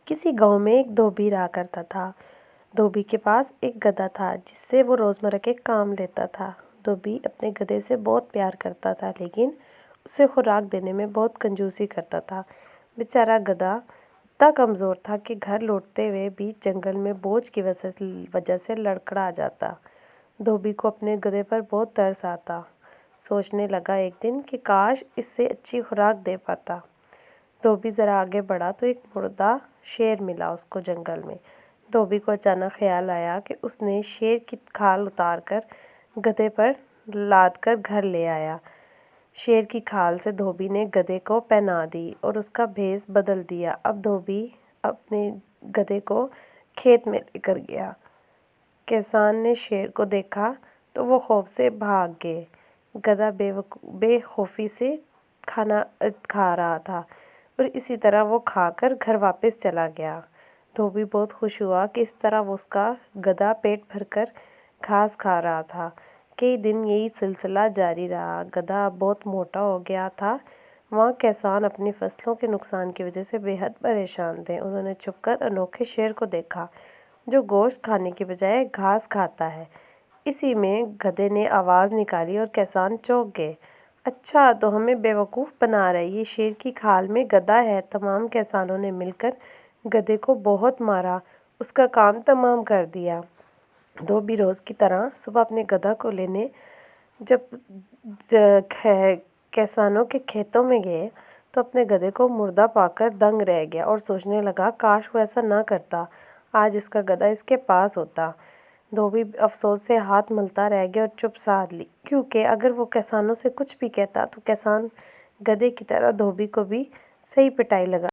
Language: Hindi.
किसी गांव में एक धोबी रहा करता था। धोबी के पास एक गधा था जिससे वो रोज़मर्रा के काम लेता था। धोबी अपने गधे से बहुत प्यार करता था, लेकिन उसे खुराक देने में बहुत कंजूसी करता था। बेचारा गधा इतना कमज़ोर था कि घर लौटते हुए भी जंगल में बोझ की वजह से लड़खड़ा जाता। धोबी को अपने गधे पर बहुत तरस आता। सोचने लगा एक दिन कि काश इससे अच्छी खुराक दे पाता। धोबी ज़रा आगे बढ़ा तो एक मुर्दा शेर मिला उसको जंगल में। धोबी को अचानक ख्याल आया कि उसने शेर की खाल उतार कर गधे पर लाद कर घर ले आया। शेर की खाल से धोबी ने गधे को पहना दी और उसका भेष बदल दिया। अब धोबी अपने गधे को खेत में लेकर गया। किसान ने शेर को देखा तो वो खौफ से भाग गए। गधा बेखौफी से खाना खा रहा था और इसी तरह वो खाकर घर वापस चला गया। धोबी बहुत खुश हुआ कि इस तरह वो उसका गधा पेट भरकर घास खा रहा था। कई दिन यही सिलसिला जारी रहा। गधा बहुत मोटा हो गया था। वहाँ किसान अपनी फसलों के नुकसान की वजह से बेहद परेशान थे। उन्होंने छुपकर अनोखे शेर को देखा जो गोश्त खाने के बजाय घास खाता है। इसी में गधे ने आवाज़ निकाली और किसान चौंक गए। अच्छा, तो हमें बेवकूफ़ बना रहा है, ये शेर की खाल में गधा है। तमाम किसानों ने मिलकर गधे को बहुत मारा, उसका काम तमाम कर दिया। धोबी रोज़ की तरह सुबह अपने गधा को लेने जब किसानों के खेतों में गए तो अपने गधे को मुर्दा पाकर दंग रह गया और सोचने लगा काश वो ऐसा ना करता, आज इसका गधा इसके पास होता। धोबी अफसोस से हाथ मलता रह गया और चुप साध ली, क्योंकि अगर वो किसानों से कुछ भी कहता तो किसान गधे की तरह धोबी को भी सही पिटाई लगा